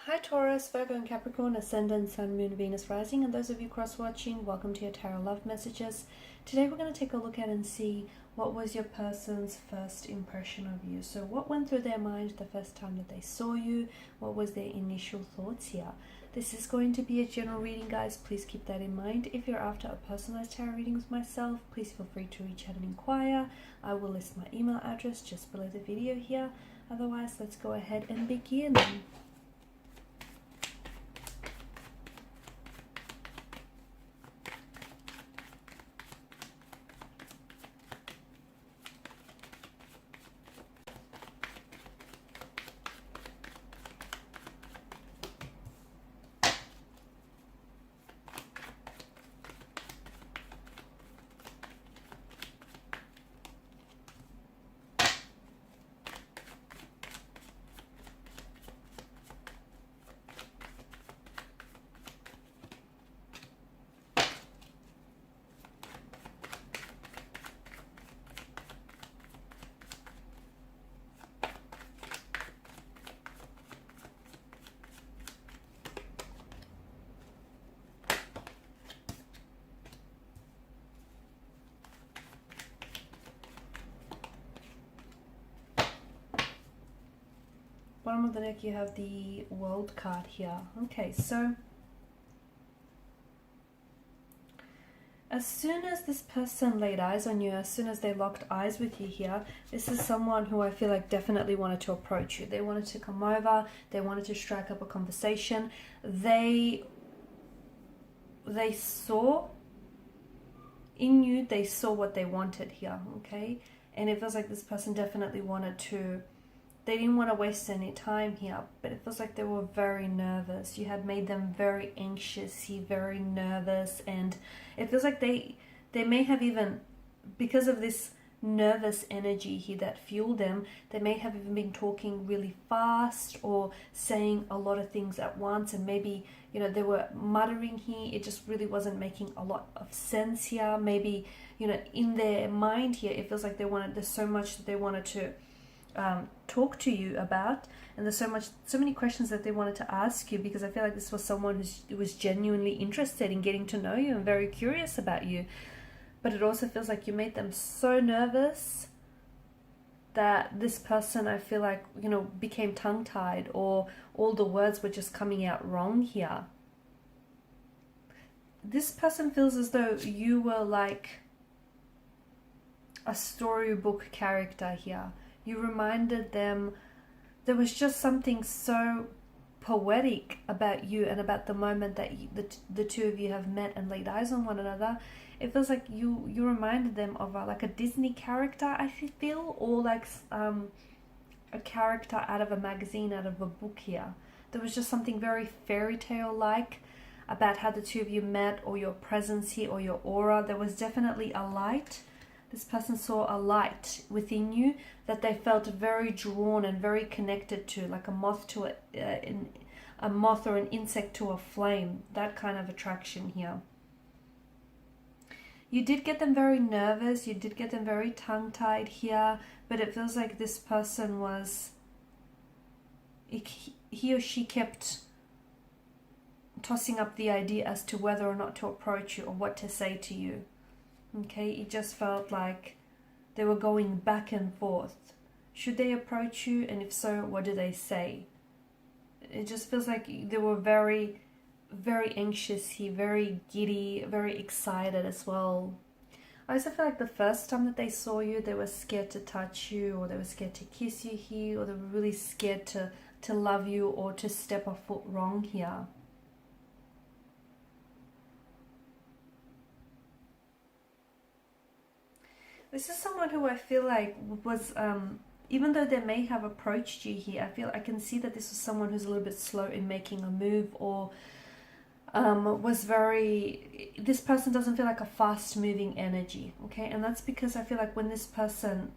Hi Taurus, Virgo and Capricorn, Ascendant, Sun, Moon, Venus, Rising, and those of you cross-watching, welcome to your Tarot Love Messages. Today we're going to take a look at and see what was your person's first impression of you. So what went through their mind the first time that they saw you? What was their initial thoughts here? This is going to be a general reading, guys. Please keep that in mind. If you're after a personalized tarot reading with myself, please feel free to reach out and inquire. I will list my email address just below the video here. Otherwise, let's go ahead and begin. Bottom of the deck, you have the World card here. Okay, so as soon as this person laid eyes on you, as soon as they locked eyes with you here, this is someone who I feel like definitely wanted to approach you. They wanted to come over, they wanted to strike up a conversation. They saw in you, they saw what they wanted here, okay? And it feels like this person definitely wanted to, they didn't want to waste any time here, but it feels like they were very nervous. You had made them very anxious, very nervous, and it feels like they may have even, because of this nervous energy here that fueled them, they may have even been talking really fast or saying a lot of things at once, and maybe, you know, they were muttering here. It just really wasn't making a lot of sense here. Maybe, you know, in their mind here, it feels like there's so much that they wanted to talk to you about, and there's so many questions that they wanted to ask you, because I feel like this was someone who was genuinely interested in getting to know you and very curious about you. But it also feels like you made them so nervous that this person, I feel like, you know, became tongue-tied, or all the words were just coming out wrong here. This person feels as though you were like a storybook character here. You reminded them, there was just something so poetic about you and about the moment that the two of you have met and laid eyes on one another. It feels like you reminded them of like a Disney character, I feel, or like a character out of a magazine, out of a book here. There was just something very fairy tale like about how the two of you met, or your presence here, or your aura. There was definitely a light. This person saw a light within you that they felt very drawn and very connected to, like a moth to a moth or an insect to a flame. That kind of attraction here. You did get them very nervous. You did get them very tongue-tied here, but it feels like this person was, he or she kept tossing up the idea as to whether or not to approach you or what to say to you. Okay, it just felt like they were going back and forth. Should they approach you? And if so, what do they say? It just feels like they were very, very anxious here, very giddy, very excited as well. I also feel like the first time that they saw you, they were scared to touch you, or they were scared to kiss you here, or they were really scared to love you, or to step a foot wrong here. This is someone who I feel like was, even though they may have approached you here, I can see that this was someone who's a little bit slow in making a move, or was very, this person doesn't feel like a fast moving energy, okay? And that's because I feel like when this person,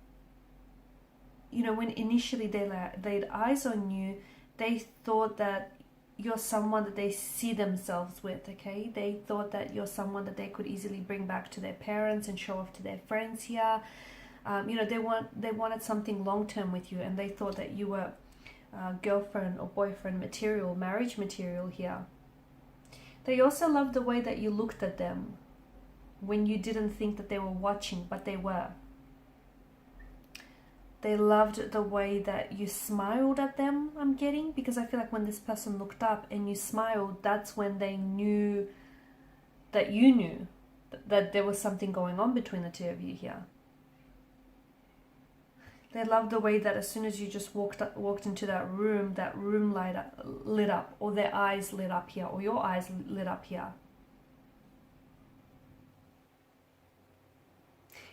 you know, when initially they laid eyes on you, they thought that you're someone that they see themselves with, okay? They thought that you're someone that they could easily bring back to their parents and show off to their friends here. You know, they wanted something long-term with you, and they thought that you were girlfriend or boyfriend material, marriage material here. They also loved the way that you looked at them when you didn't think that they were watching, but they were. They loved the way that you smiled at them, I'm getting, because I feel like when this person looked up and you smiled, that's when they knew that you knew that there was something going on between the two of you here. They loved the way that as soon as you just walked into that room lit up, or their eyes lit up here, or your eyes lit up here.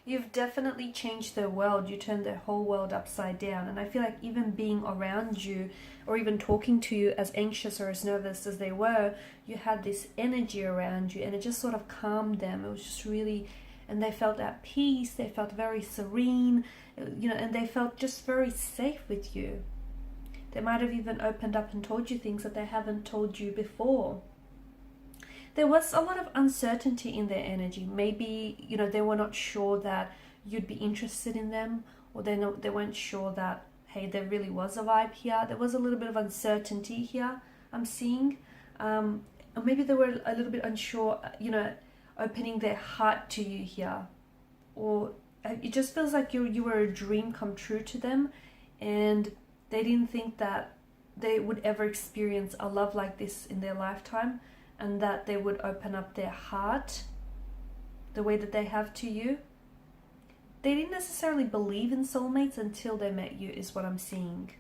You've definitely changed their world. You turned their whole world upside down. And I feel like even being around you or even talking to you, as anxious or as nervous as they were, you had this energy around you and it just sort of calmed them. It was just really, and they felt at peace. They felt very serene, and they felt just very safe with you. They might have even opened up and told you things that they haven't told you before. There was a lot of uncertainty in their energy. Maybe, they were not sure that you'd be interested in them, or they weren't sure that, hey, there really was a vibe here. There was a little bit of uncertainty here, I'm seeing. Or maybe they were a little bit unsure, opening their heart to you here. Or it just feels like you were a dream come true to them, and they didn't think that they would ever experience a love like this in their lifetime, and that they would open up their heart the way that they have to you. They didn't necessarily believe in soulmates until they met you, is what I'm seeing.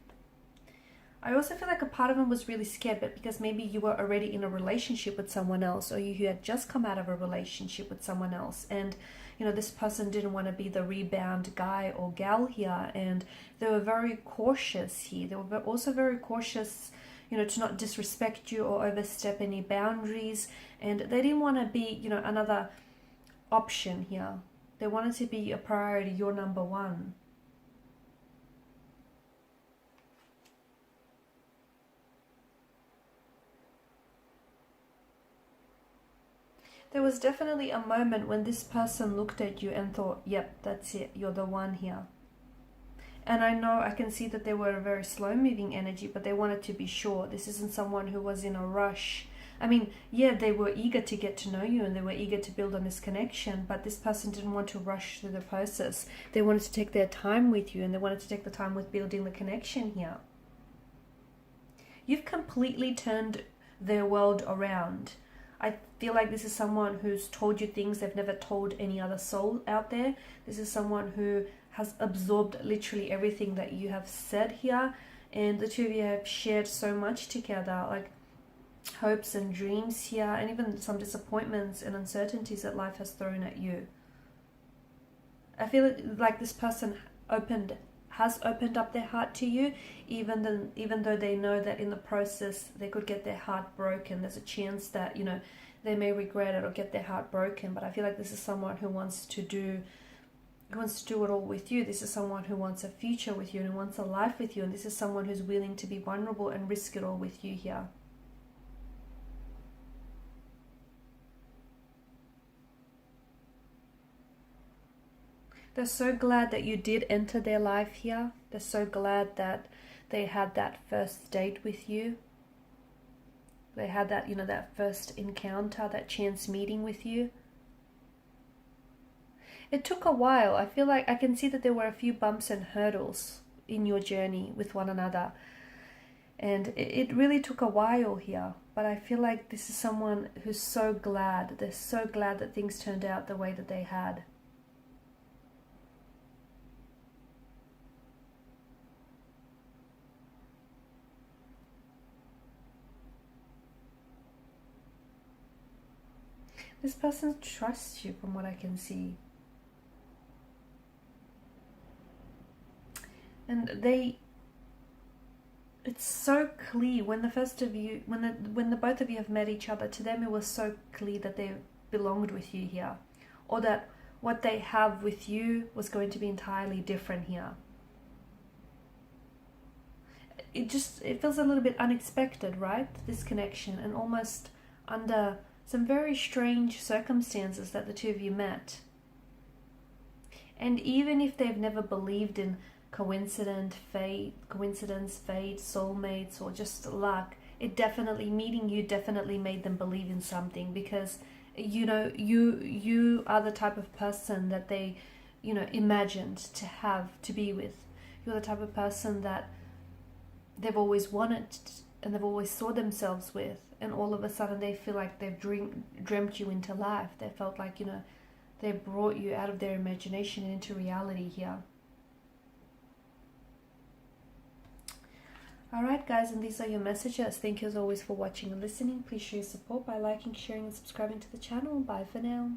I also feel like a part of them was really scared, but because maybe you were already in a relationship with someone else, or you had just come out of a relationship with someone else, and this person didn't want to be the rebound guy or gal here, and they were very cautious here. They were also very cautious, to not disrespect you or overstep any boundaries. And they didn't want to be, another option here. They wanted to be a priority, your number one. There was definitely a moment when this person looked at you and thought, yep, that's it, you're the one here. And I know, I can see that they were a very slow moving energy, but they wanted to be sure. This isn't someone who was in a rush. I mean, yeah, they were eager to get to know you and they were eager to build on this connection, but this person didn't want to rush through the process. They wanted to take their time with you, and they wanted to take the time with building the connection here. You've completely turned their world around. I feel like this is someone who's told you things they've never told any other soul out there. This is someone who has absorbed literally everything that you have said here, and the two of you have shared so much together, like hopes and dreams here, and even some disappointments and uncertainties that life has thrown at you. I feel like this person has opened up their heart to you, even though they know that in the process they could get their heart broken. There's a chance that they may regret it or get their heart broken. But I feel like this is someone who wants to do it all with you. This is someone who wants a future with you and who wants a life with you. And this is someone who's willing to be vulnerable and risk it all with you here. They're so glad that you did enter their life here. They're so glad that they had that first date with you. They had that, that first encounter, that chance meeting with you. It took a while. I feel like I can see that there were a few bumps and hurdles in your journey with one another. And it really took a while here. But I feel like this is someone who's so glad. They're so glad that things turned out the way that they had. This person trusts you from what I can see. And it's so clear when the both of you have met each other, to them it was so clear that they belonged with you here. Or that what they have with you was going to be entirely different here. It feels a little bit unexpected, right? This connection, and almost under some very strange circumstances that the two of you met. And even if they've never believed in coincidence, fate, soulmates, or just luck. It definitely, meeting you definitely made them believe in something, because you know, you are the type of person that they, you know, imagined to have, to be with. You're the type of person that they've always wanted and they've always saw themselves with, and all of a sudden they feel like they've dreamt you into life. They felt like, you know, they brought you out of their imagination into reality here. Alright guys, and these are your messages. Thank you as always for watching and listening. Please show your support by liking, sharing and subscribing to the channel. Bye for now.